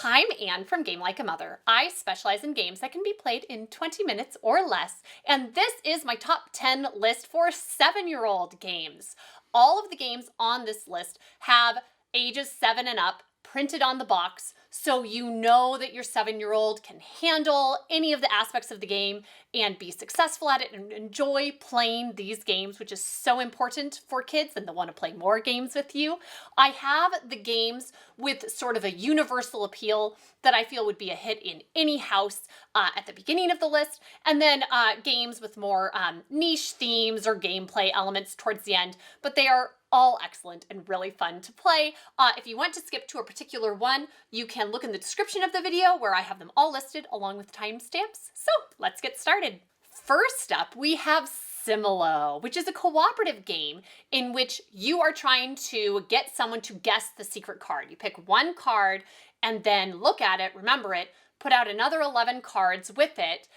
I'm Anne from Game Like a Mother. I specialize in games that can be played in 20 minutes or less, and this is my top 10 list for 7-year-old games. All of the games on this list have ages 7 and up printed on the box, so you know that your 7-year-old can handle any of the aspects of the game and be successful at it and enjoy playing these games, which is so important for kids and they'll want to play more games with you. I have the games with sort of a universal appeal that I feel would be a hit in any house at the beginning of the list, and then games with more niche themes or gameplay elements towards the end, but they are all excellent and really fun to play. If you want to skip to a particular one, you can look in the description of the video where I have them all listed along with timestamps. So let's get started. First up, we have Similo, which is a cooperative game in which you are trying to get someone to guess the secret card. You pick one card and then look at it, remember it, put out another 11 cards with it,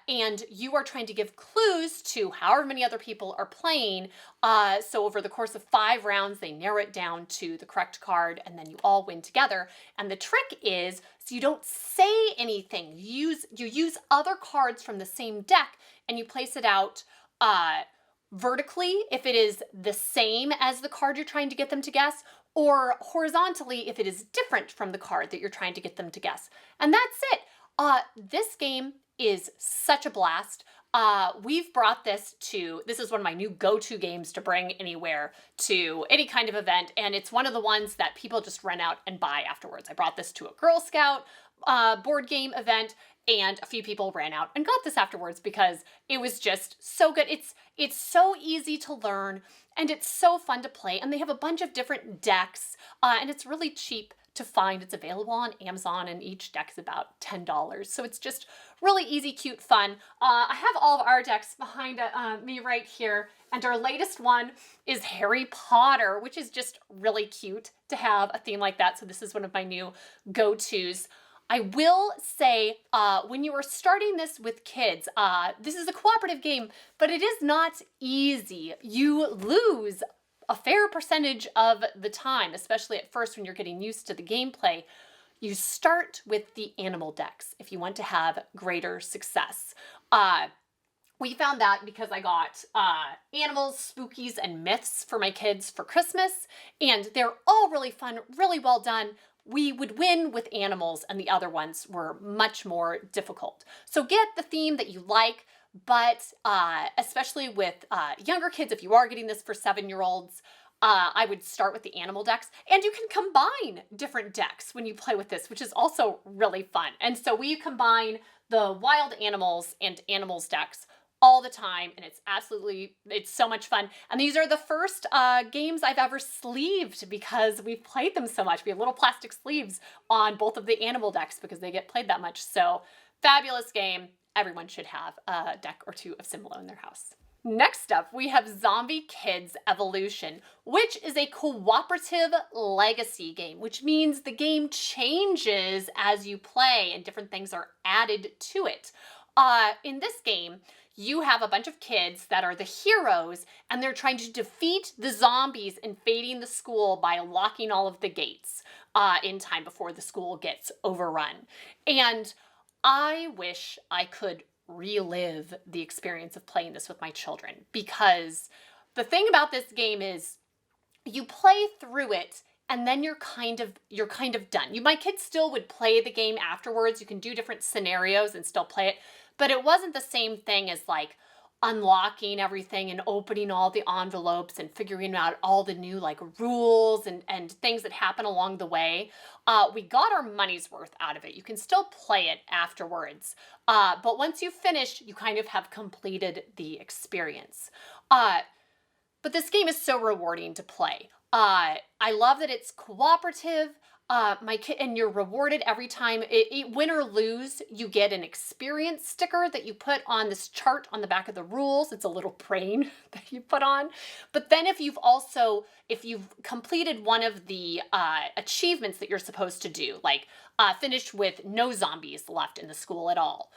and you are trying to give clues to however many other people are playing. So over the course of 5 rounds, they narrow it down to the correct card, and then you all win together. And the trick is, so you don't say anything. You use other cards from the same deck, and you place it out vertically if it is the same as the card you're trying to get them to guess, or horizontally if it is different from the card that you're trying to get them to guess. And that's it. This game is such a blast. We've brought this is one of my new go-to games to bring anywhere, to any kind of event, and it's one of the ones that people just run out and buy afterwards. I brought this to a Girl Scout board game event, and a few people ran out and got this afterwards because it was just so good. It's so easy to learn, and it's so fun to play, and they have a bunch of different decks, and it's really cheap to find. It's available on Amazon, and each deck is about $10. So it's just really easy, cute, fun. I have all of our decks behind me right here, and our latest one is Harry Potter, which is just really cute to have a theme like that. So this is one of my new go-tos. I will say, when you are starting this with kids, this is a cooperative game, but it is not easy. You lose a fair percentage of the time, especially at first when you're getting used to the gameplay. You start with the animal decks if you want to have greater success. We found that because I got animals, spookies, and myths for my kids for Christmas, and they're all really fun, really well done. We would win with animals, and the other ones were much more difficult. So get the theme that you like, but especially with younger kids, if you are getting this for 7-year-olds, I would start with the animal decks, and you can combine different decks when you play with this, which is also really fun. And so we combine the wild animals and animals decks all the time, and it's so much fun. And these are the first games I've ever sleeved because we've played them so much. We have little plastic sleeves on both of the animal decks because they get played that much. So fabulous game. Everyone should have a deck or two of Similo in their house. Next up, we have Zombie Kidz Evolution, which is a cooperative legacy game, which means the game changes as you play and different things are added to it. In this game, you have a bunch of kids that are the heroes, and they're trying to defeat the zombies invading the school by locking all of the gates in time before the school gets overrun. And I wish I could relive the experience of playing this with my children, because the thing about this game is you play through it and then you're kind of done. My kids still would play the game afterwards. You can do different scenarios and still play it, but it wasn't the same thing as like unlocking everything and opening all the envelopes and figuring out all the new like rules and things that happen along the way. We got our money's worth out of it. You can still play it afterwards, but once you finish, you kind of have completed the experience. But this game is so rewarding to play. I love that it's cooperative. And you're rewarded every time. Win or lose, you get an experience sticker that you put on this chart on the back of the rules. It's a little brain that you put on. But then if you've completed one of the achievements that you're supposed to do, like finished with no zombies left in the school at all,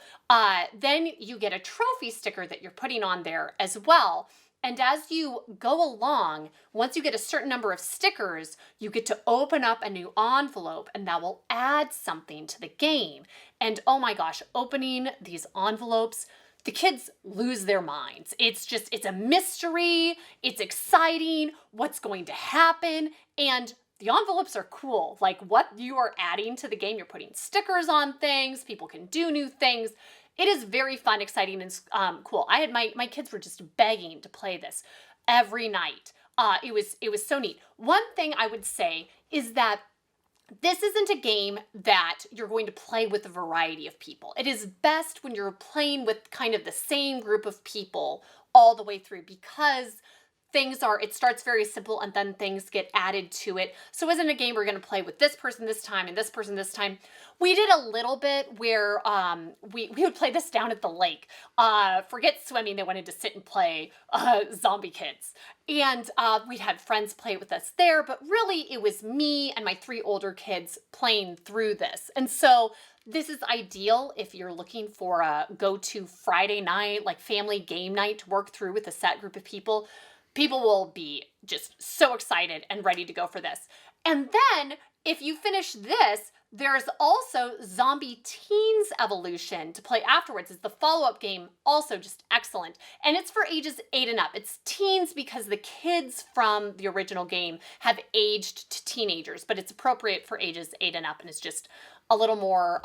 then you get a trophy sticker that you're putting on there as well. And as you go along, once you get a certain number of stickers, you get to open up a new envelope and that will add something to the game. And oh my gosh, opening these envelopes, the kids lose their minds. It's a mystery, it's exciting, what's going to happen, and the envelopes are cool. Like what you are adding to the game, you're putting stickers on things, people can do new things. It is very fun, exciting, and cool. I had my kids were just begging to play this every night. It was so neat. One thing I would say is that this isn't a game that you're going to play with a variety of people. It is best when you're playing with kind of the same group of people all the way through, because it starts very simple and then things get added to it. So it isn't a game we're going to play with this person this time and this person this time. We did a little bit where we would play this down at the lake. Forget swimming, they wanted to sit and play Zombie Kidz. And we'd had friends play with us there, but really it was me and my 3 older kids playing through this. And so this is ideal if you're looking for a go-to Friday night, like family game night to work through with a set group of people. People will be just so excited and ready to go for this. And then if you finish this, there's also Zombie Teens Evolution to play afterwards. It's the follow-up game, also just excellent. And it's for ages 8 and up. It's teens because the kids from the original game have aged to teenagers, but it's appropriate for ages 8 and up, and it's just a little more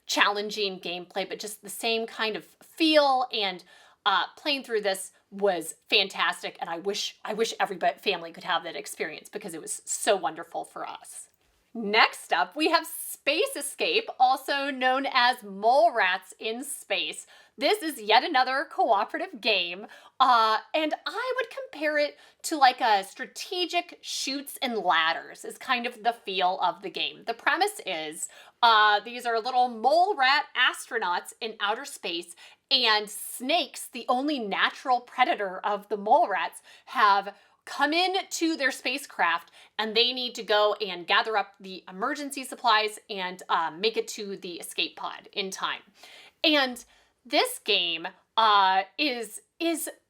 challenging gameplay, but just the same kind of feel, and playing through this was fantastic, and I wish every family could have that experience because it was so wonderful for us. Next up, we have Space Escape, also known as Mole Rats in Space. This is yet another cooperative game, and I would compare it to like a strategic Chutes and Ladders is kind of the feel of the game. The premise is these are little mole rat astronauts in outer space, and snakes, the only natural predator of the mole rats, have come in to their spacecraft, and they need to go and gather up the emergency supplies and make it to the escape pod in time. And this game is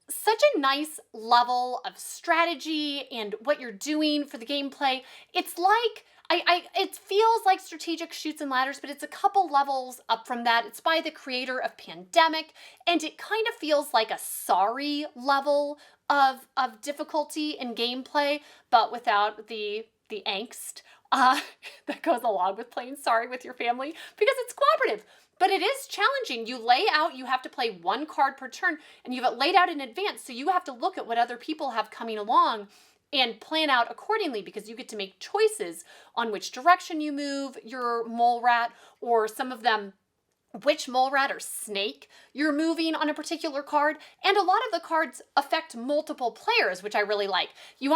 such a nice level of strategy and what you're doing for the gameplay. It's like it feels like strategic Chutes and Ladders, but it's a couple levels up from that. It's by the creator of Pandemic, and it kind of feels like a Sorry level of difficulty in gameplay, but without the angst that goes along with playing Sorry with your family, because it's cooperative. But it is challenging. You lay out, you have to play 1 card per turn, and you have it laid out in advance, so you have to look at what other people have coming along and plan out accordingly, because you get to make choices on which direction you move your mole rat, or some of them which mole rat or snake you're moving on a particular card. And a lot of the cards affect multiple players, which I really like. You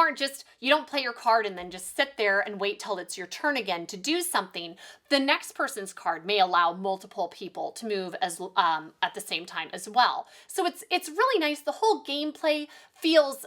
don't play your card and then just sit there and wait till it's your turn again to do something. The next person's card may allow multiple people to move as at the same time as well. So it's really nice. The whole gameplay feels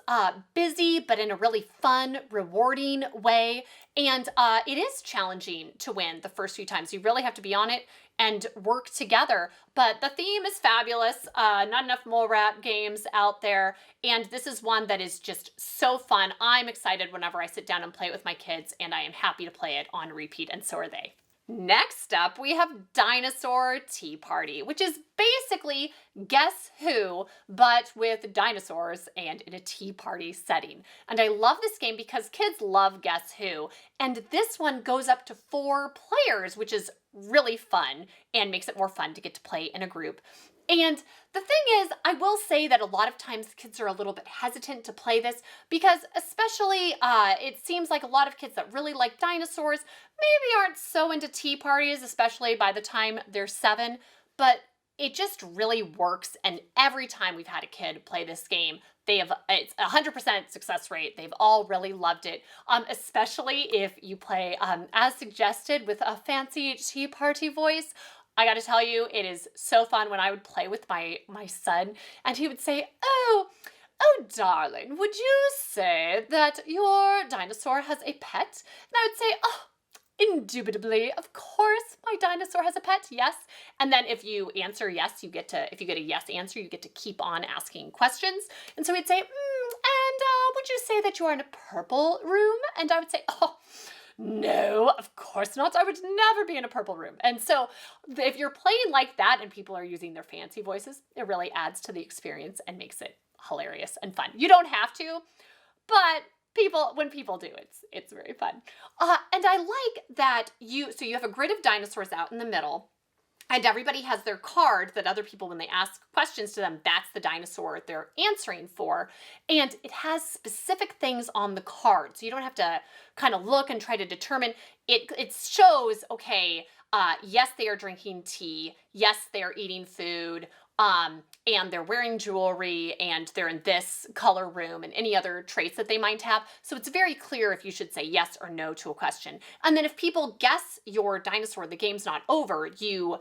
busy, but in a really fun, rewarding way. And it is challenging to win the first few times. You really have to be on it and work together. But the theme is fabulous. Not enough mole rat games out there. And this is one that is just so fun. I'm excited whenever I sit down and play it with my kids, and I am happy to play it on repeat, and so are they. Next up, we have Dinosaur Tea Party, which is basically Guess Who, but with dinosaurs and in a tea party setting. And I love this game because kids love Guess Who, and this one goes up to 4 players, which is really fun and makes it more fun to get to play in a group. And the thing is, I will say that a lot of times kids are a little bit hesitant to play this because especially it seems like a lot of kids that really like dinosaurs maybe aren't so into tea parties, especially by the time they're 7, but it just really works. And every time we've had a kid play this game, it's 100% success rate. They've all really loved it, especially if you play as suggested with a fancy tea party voice. I got to tell you, it is so fun when I would play with my son and he would say, oh, darling, would you say that your dinosaur has a pet? And I would say, oh, Indubitably, of course, my dinosaur has a pet, yes. And then if you answer yes, if you get a yes answer, you get to keep on asking questions. And so he'd say, would you say that you are in a purple room? And I would say, oh, no, of course not. I would never be in a purple room. And so if you're playing like that and people are using their fancy voices, it really adds to the experience and makes it hilarious and fun. You don't have to, but when people do, it's very fun. And I like that you have a grid of dinosaurs out in the middle, and everybody has their card that other people, when they ask questions to them, that's the dinosaur they're answering for. And it has specific things on the card. So you don't have to kind of look and try to determine. It shows, okay, yes, they are drinking tea. Yes, they are eating food. And they're wearing jewelry, and they're in this color room, and any other traits that they might have. So it's very clear if you should say yes or no to a question. And then if people guess your dinosaur, the game's not over. You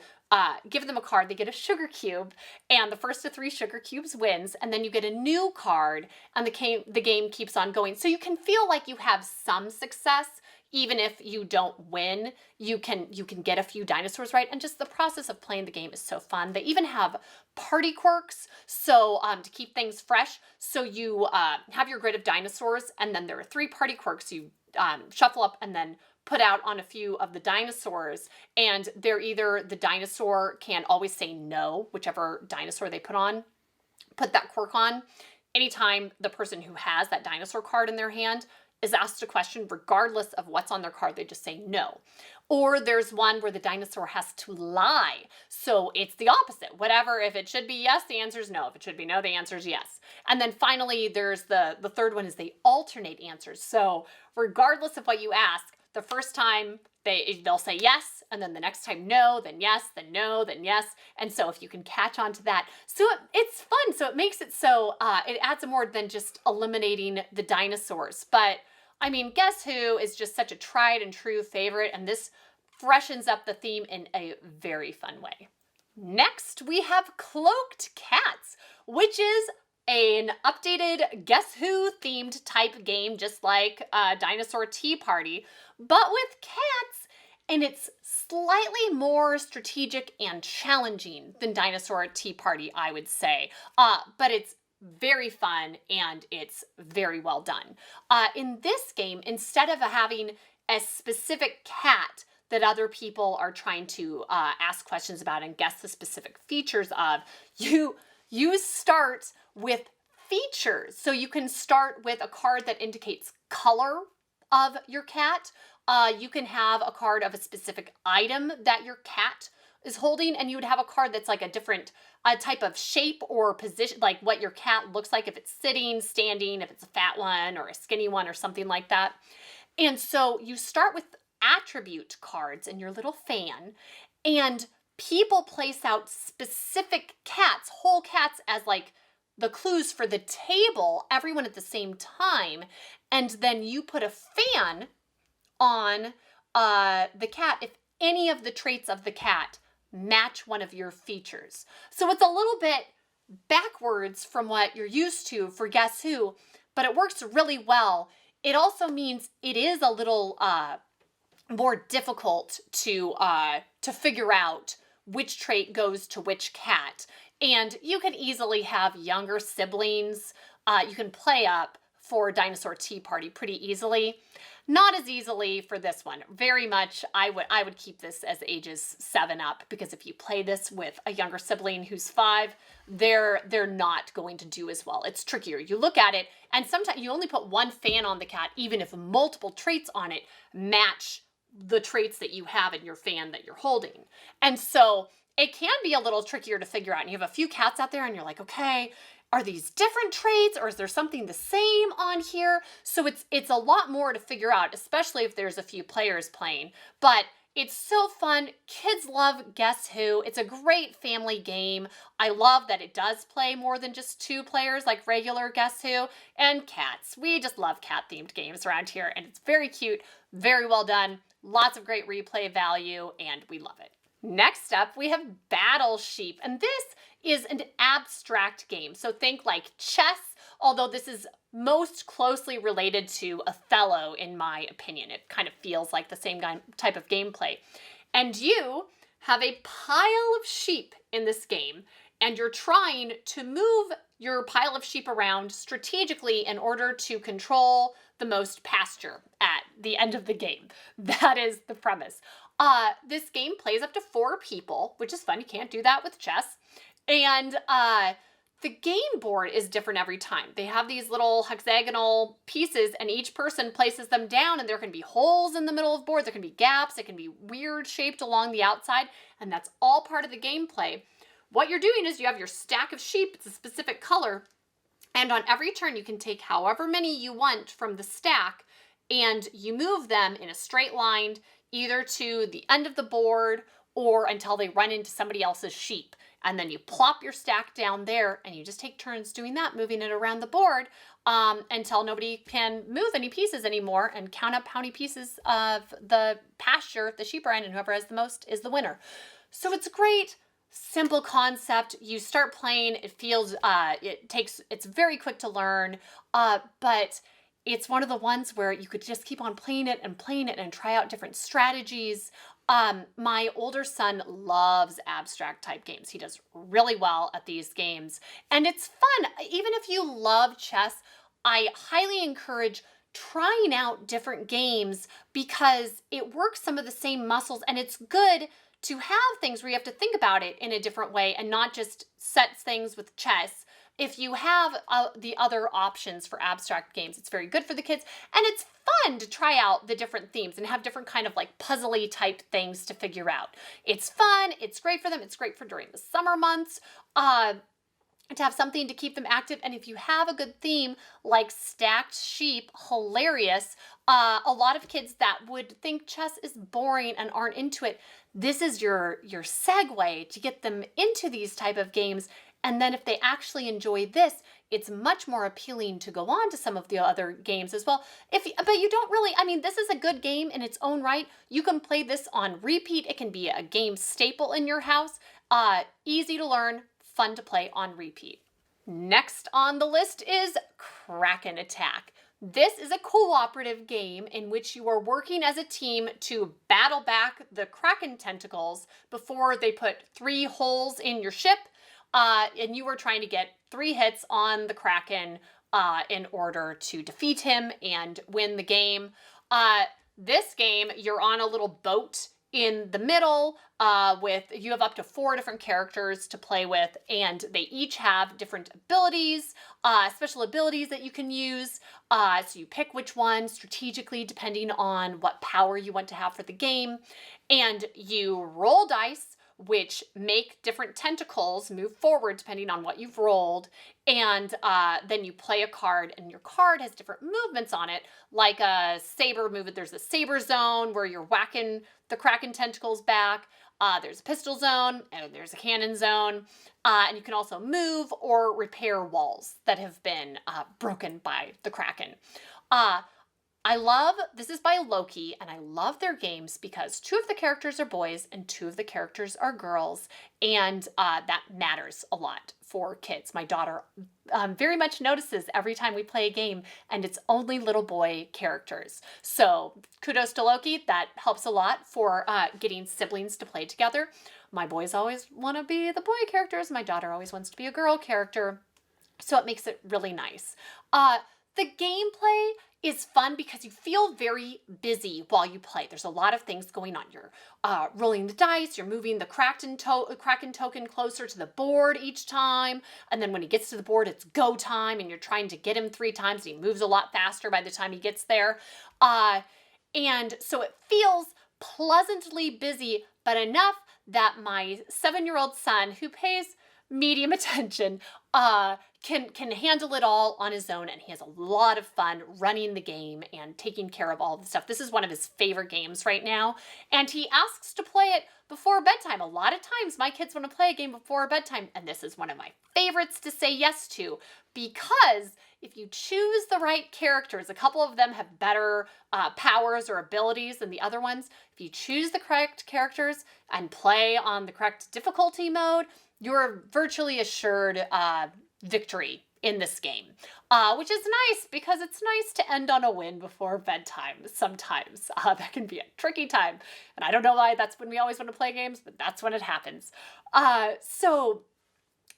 give them a card, they get a sugar cube, and the first of 3 sugar cubes wins, and then you get a new card, and the game keeps on going. So you can feel like you have some success. Even if you don't win, you can get a few dinosaurs right. And just the process of playing the game is so fun. They even have party quirks, so to keep things fresh. So you have your grid of dinosaurs, and then there are 3 party quirks you shuffle up and then put out on a few of the dinosaurs. And they're either the dinosaur can always say no, whichever dinosaur they put that quirk on. Anytime the person who has that dinosaur card in their hand is asked a question, regardless of what's on their card, they just say no. Or there's one where the dinosaur has to lie. So it's the opposite. Whatever, if it should be yes, the answer is no. If it should be no, the answer is yes. And then finally, there's the third one is they alternate answers. So regardless of what you ask, the first time they'll say yes, and then the next time no, then yes, then no, then yes. And so if you can catch on to that. So it's fun. So it makes it so it adds more than just eliminating the dinosaurs. But I mean, Guess Who is just such a tried and true favorite, and this freshens up the theme in a very fun way. Next, we have Cloaked Cats, which is an updated Guess Who themed type game, just like Dinosaur Tea Party, but with cats, and it's slightly more strategic and challenging than Dinosaur Tea Party, I would say. But it's very fun and it's very well done. In this game, instead of having a specific cat that other people are trying to ask questions about and guess the specific features of, you start with features. So you can start with a card that indicates color of your cat. You can have a card of a specific item that your cat is holding, and you would have a card that's like a different type of shape or position, like what your cat looks like, if it's sitting, standing, if it's a fat one or a skinny one or something like that. And so you start with attribute cards in your little fan, and people place out specific cats, whole cats, as like the clues for the table, everyone at the same time. And then you put a fan on the cat if any of the traits of the cat match one of your features. So it's a little bit backwards from what you're used to for Guess Who, but it works really well. It also means it is a little more difficult to figure out which trait goes to which cat. And you can easily have younger siblings. You can play up for Dinosaur Tea Party pretty easily. Not as easily for this one. Very much, I would keep this as ages 7 up, because if you play this with a younger sibling who's 5, they're not going to do as well. It's trickier. You look at it, and sometimes you only put one fan on the cat, even if multiple traits on it match the traits that you have in your fan that you're holding. And so it can be a little trickier to figure out. And you have a few cats out there, and you're like, okay, are these different traits, or is there something the same on here? So it's a lot more to figure out, especially if there's a few players playing. But it's so fun. Kids love Guess Who. It's a great family game. I love that it does play more than just 2 players like regular Guess Who. And cats. We just love cat-themed games around here, and it's very cute, very well done, lots of great replay value, and we love it. Next up, we have Battle Sheep, and this is an abstract game. So think like chess although this is most closely related to Othello, in my opinion. It kind of feels like the same type of gameplay. And you have a pile of sheep in this game, and you're trying to move your pile of sheep around strategically in order to control the most pasture at the end of the game. That is the premise. This game plays up to 4 people, which is fun. You can't do that with chess. And the game board is different every time. They have these little hexagonal pieces, and each person places them down, and there can be holes in the middle of the board. There can be gaps. It can be weird shaped along the outside, and that's all part of the gameplay. What you're doing is you have your stack of sheep. It's a specific color, and on every turn you can take however many you want from the stack, and you move them in a straight line either to the end of the board or until they run into somebody else's sheep. And then you plop your stack down there, and you just take turns doing that, moving it around the board until nobody can move any pieces anymore, and count up how many pieces of the pasture the sheep are in, and whoever has the most is the winner. So it's a great, simple concept. You start playing, it feels, it's very quick to learn, but it's one of the ones where you could just keep on playing it and try out different strategies. My older son loves abstract type games. He does really well at these games, and it's fun. Even if you love chess, I highly encourage trying out different games because it works some of the same muscles, and it's good to have things where you have to think about it in a different way and not just set things with chess. If you have the other options for abstract games, it's very good for the kids, and it's fun to try out the different themes and have different kind of like puzzly type things to figure out. It's fun, it's great for them, it's great for during the summer months, to have something to keep them active. And if you have a good theme like stacked sheep, hilarious. A lot of kids that would think chess is boring and aren't into it, this is your segue to get them into these type of games. And then if they actually enjoy this, it's much more appealing to go on to some of the other games as well. But you don't really, this is a good game in its own right. You can play this on repeat. It can be a game staple in your house. Easy to learn, fun to play on repeat. Next on the list is Kraken Attack. This is a cooperative game in which you are working as a team to battle back the Kraken tentacles before they put 3 holes in your ship. And you are trying to get 3 hits on the Kraken in order to defeat him and win the game. This game, you're on a little boat in the middle you have up to 4 different characters to play with, and they each have different abilities, special abilities that you can use. So you pick which one strategically depending on what power you want to have for the game, and you roll dice which make different tentacles move forward depending on what you've rolled. And then you play a card, and your card has different movements on it, like a saber movement. There's a saber zone where you're whacking the Kraken tentacles back. There's a pistol zone, and there's a cannon zone. And you can also move or repair walls that have been broken by the Kraken. This is by Loki, and I love their games because 2 of the characters are boys and 2 of the characters are girls, and that matters a lot for kids. My daughter very much notices every time we play a game, and it's only little boy characters. So kudos to Loki. That helps a lot for getting siblings to play together. My boys always want to be the boy characters. My daughter always wants to be a girl character. So it makes it really nice. The gameplay is fun because you feel very busy while you play. There's a lot of things going on. You're rolling the dice, you're moving the Kraken token closer to the board each time, and then when he gets to the board, it's go time, and you're trying to get him 3 times, and he moves a lot faster by the time he gets there. And so it feels pleasantly busy, but enough that my 7-year-old son, who pays medium attention, can handle it all on his own, and he has a lot of fun running the game and taking care of all the stuff. This is one of his favorite games right now, and he asks to play it before bedtime. A lot of times my kids want to play a game before bedtime, and this is one of my favorites to say yes to, because if you choose the right characters, a couple of them have better powers or abilities than the other ones. If you choose the correct characters and play on the correct difficulty mode, you're virtually assured victory in this game, which is nice because it's nice to end on a win before bedtime sometimes. That can be a tricky time, and I don't know why that's when we always want to play games, but that's when it happens. So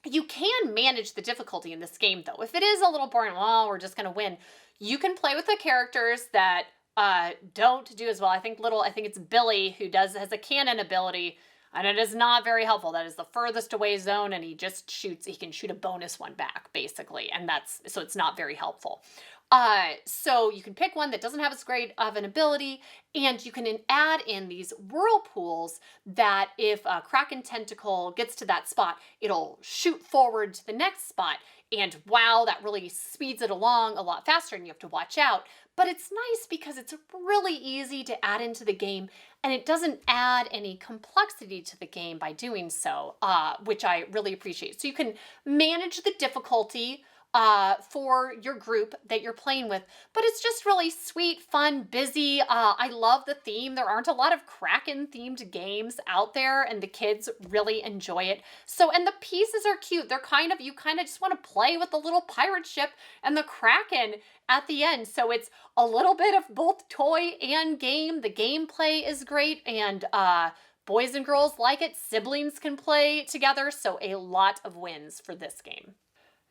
you can manage the difficulty in this game, though. If it is a little boring, well, we're just going to win, you can play with the characters that don't do as well. I think it's Billy who has a cannon ability, and it is not very helpful. That is the furthest away zone, and he can shoot a bonus one back, basically, and so it's not very helpful. So you can pick one that doesn't have as great of an ability, and you can add in these whirlpools that if a Kraken tentacle gets to that spot, it'll shoot forward to the next spot, and wow, that really speeds it along a lot faster, and you have to watch out. But it's nice because it's really easy to add into the game, and it doesn't add any complexity to the game by doing so, which I really appreciate. So you can manage the difficulty for your group that you're playing with, but it's just really sweet, fun, busy. I love the theme. There aren't a lot of Kraken themed games out there, and the kids really enjoy it. So, and the pieces are cute. You kind of just want to play with the little pirate ship and the Kraken at the end. So it's a little bit of both toy and game. The gameplay is great, and boys and girls like it. Siblings can play together. So a lot of wins for this game.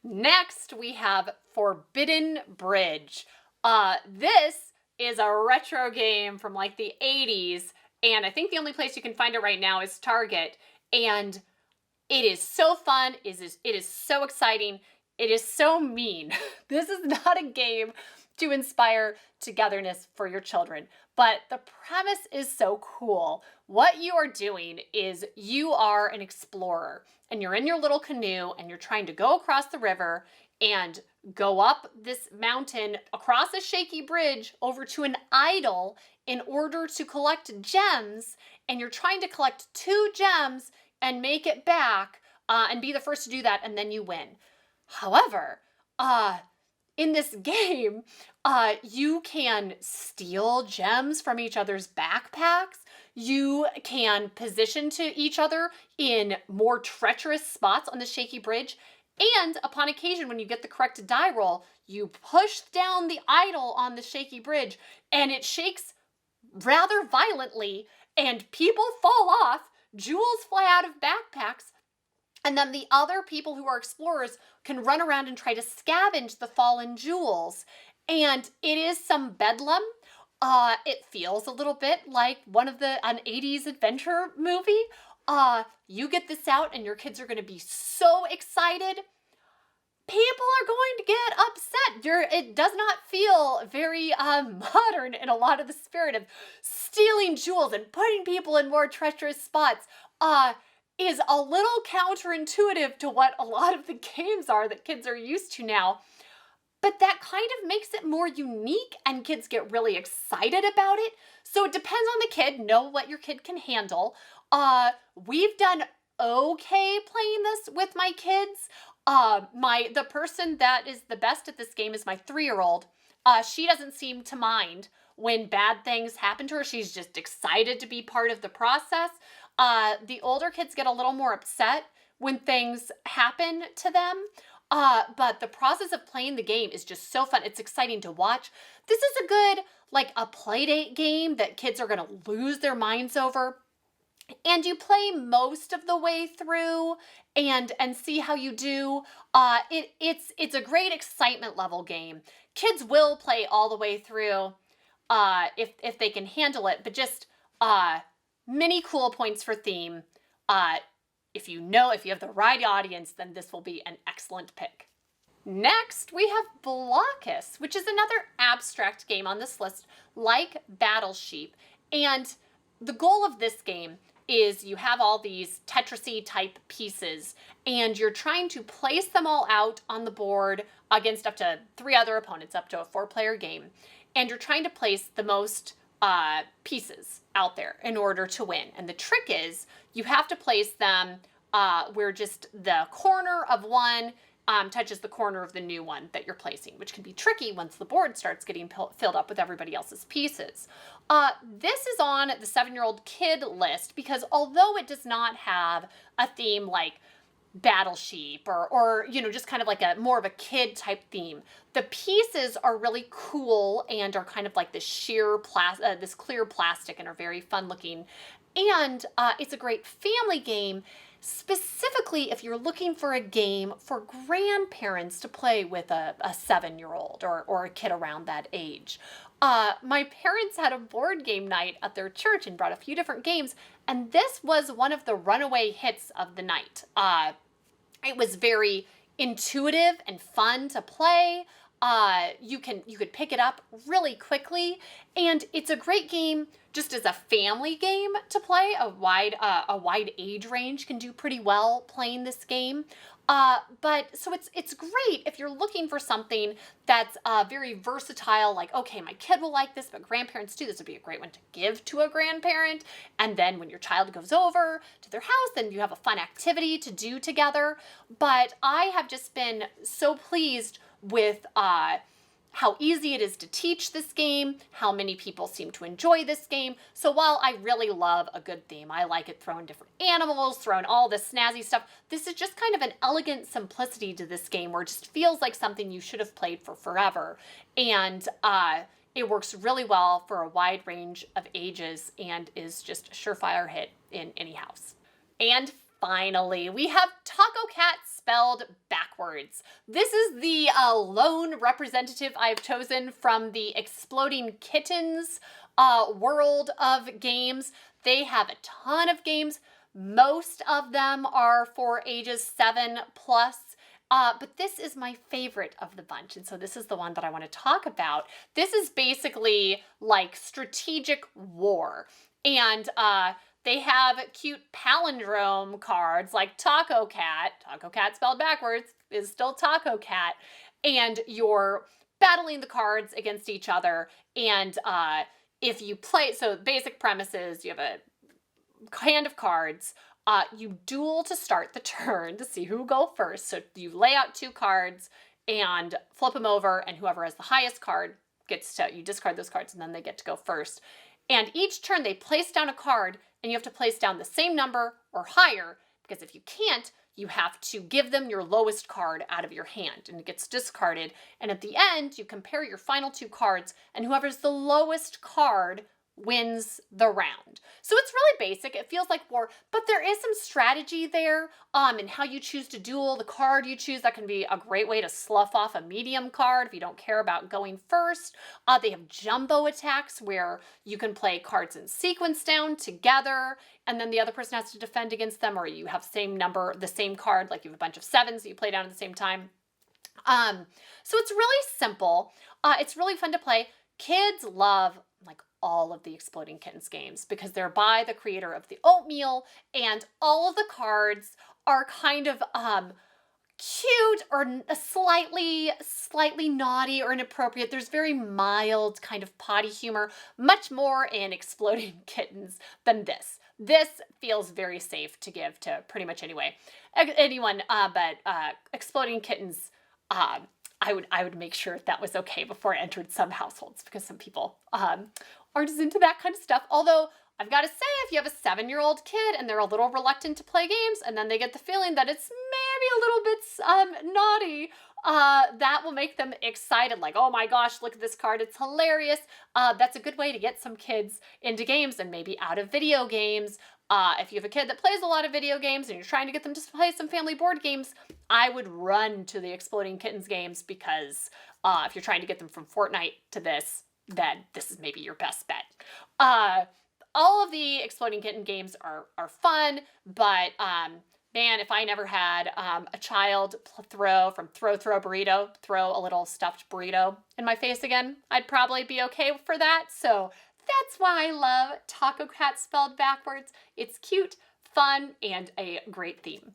Next, we have Forbidden Bridge. This is a retro game from like the 80s, and I think the only place you can find it right now is Target, and it is so fun, it is so exciting, it is so mean. This is not a game to inspire togetherness for your children, but the premise is so cool. What you are doing is you are an explorer, and you're in your little canoe, and you're trying to go across the river and go up this mountain, across a shaky bridge, over to an idol in order to collect gems, and you're trying to collect 2 gems and make it back, and be the first to do that, and then you win. However, in this game, you can steal gems from each other's backpacks. You can position to each other in more treacherous spots on the shaky bridge. And upon occasion, when you get the correct die roll, you push down the idol on the shaky bridge, and it shakes rather violently, and people fall off, jewels fly out of backpacks, and then the other people who are explorers can run around and try to scavenge the fallen jewels. And it is some bedlam. It feels a little bit like an 80s adventure movie. You get this out and your kids are going to be so excited. People are going to get upset. It does not feel very modern in a lot of the spirit of stealing jewels and putting people in more treacherous spots. Is a little counterintuitive to what a lot of the games are that kids are used to now. But that kind of makes it more unique, and kids get really excited about it. So it depends on the kid. Know what your kid can handle. We've done okay playing this with my kids. The person that is the best at this game is my 3-year-old. She doesn't seem to mind when bad things happen to her. She's just excited to be part of the process. The older kids get a little more upset when things happen to them. But the process of playing the game is just so fun. It's exciting to watch. This is a good, a play date game that kids are going to lose their minds over. And you play most of the way through and see how you do. It's a great excitement level game. Kids will play all the way through if they can handle it, but just many cool points for theme. If you have the right audience, then this will be an excellent pick. Next, we have Blokus, which is another abstract game on this list, like Battle Sheep. And the goal of this game is you have all these Tetris-y type pieces, and you're trying to place them all out on the board against up to 3 other opponents, up to a 4-player game. And you're trying to place the most pieces out there in order to win. And the trick is you have to place them where just the corner of one touches the corner of the new one that you're placing, which can be tricky once the board starts getting filled up with everybody else's pieces. This is on the 7-year-old kid list because although it does not have a theme like Battleship or you know, just kind of like a more of a kid type theme. The pieces are really cool and are kind of like this this clear plastic and are very fun looking. And it's a great family game, specifically if you're looking for a game for grandparents to play with a 7-year-old or a kid around that age. My parents had a board game night at their church and brought a few different games, and this was one of the runaway hits of the night. It was very intuitive and fun to play. You could pick it up really quickly, and it's a great game just as a family game to play. A wide age range can do pretty well playing this game. But so it's great if you're looking for something that's very versatile, like, okay, my kid will like this, but grandparents too. This would be a great one to give to a grandparent. And then when your child goes over to their house, then you have a fun activity to do together. But I have just been so pleased with how easy it is to teach this game, how many people seem to enjoy this game. So while I really love a good theme, I like it throwing different animals, throwing all this snazzy stuff, this is just kind of an elegant simplicity to this game where it just feels like something you should have played for forever. And it works really well for a wide range of ages and is just a surefire hit in any house. And finally, we have Tacocat spelled backwards. This is the lone representative I've chosen from the Exploding Kittens world of games. They have a ton of games. Most of them are for ages 7+. But this is my favorite of the bunch, and so this is the one that I want to talk about. This is basically like strategic war, and they have cute palindrome cards like Tacocat. Tacocat spelled backwards is still Tacocat. And you're battling the cards against each other. And if you play, so basic premises, you have a hand of cards. You duel to start the turn to see who will go first. So you lay out 2 cards and flip them over, and whoever has the highest card gets to, you discard those cards, and then they get to go first. And each turn they place down a card, and you have to place down the same number or higher, because if you can't, you have to give them your lowest card out of your hand, and it gets discarded. And at the end, you compare your final 2 cards, and whoever's the lowest card wins the round. So it's really basic. It feels like war, but there is some strategy there in how you choose to duel. The card you choose, that can be a great way to slough off a medium card if you don't care about going first. They have jumbo attacks where you can play cards in sequence down together, and then the other person has to defend against them, or you have the same card, like you have a bunch of 7s that you play down at the same time. So it's really simple. It's really fun to play. Kids love like all of the Exploding Kittens games because they're by the creator of the Oatmeal, and all of the cards are kind of cute or slightly naughty or inappropriate. There's very mild kind of potty humor, much more in Exploding Kittens than this. This feels very safe to give to pretty much anyone, but Exploding Kittens, I would make sure that was okay before I entered some households, because some people aren't as into that kind of stuff. Although I've got to say, if you have a 7-year-old kid and they're a little reluctant to play games, and then they get the feeling that it's maybe a little bit naughty, that will make them excited. Like, oh my gosh, look at this card, it's hilarious. That's a good way to get some kids into games and maybe out of video games. If you have a kid that plays a lot of video games and you're trying to get them to play some family board games, I would run to the Exploding Kittens games, because if you're trying to get them from Fortnite to this, then this is maybe your best bet. All of the Exploding Kitten games are fun, but man, if I never had a child throw burrito, throw a little stuffed burrito in my face again, I'd probably be okay for that. So that's why I love Tacocat spelled backwards. It's cute, fun, and a great theme.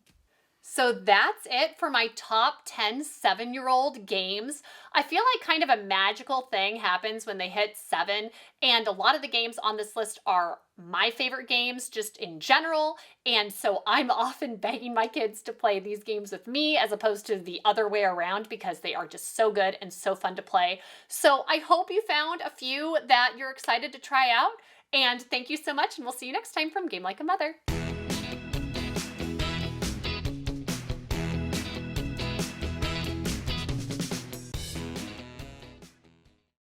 So that's it for my top 10 7-year-old games. I feel like kind of a magical thing happens when they hit 7, and a lot of the games on this list are my favorite games just in general, and so I'm often begging my kids to play these games with me as opposed to the other way around, because they are just so good and so fun to play. So I hope you found a few that you're excited to try out, and thank you so much, and we'll see you next time from Game Like a Mother.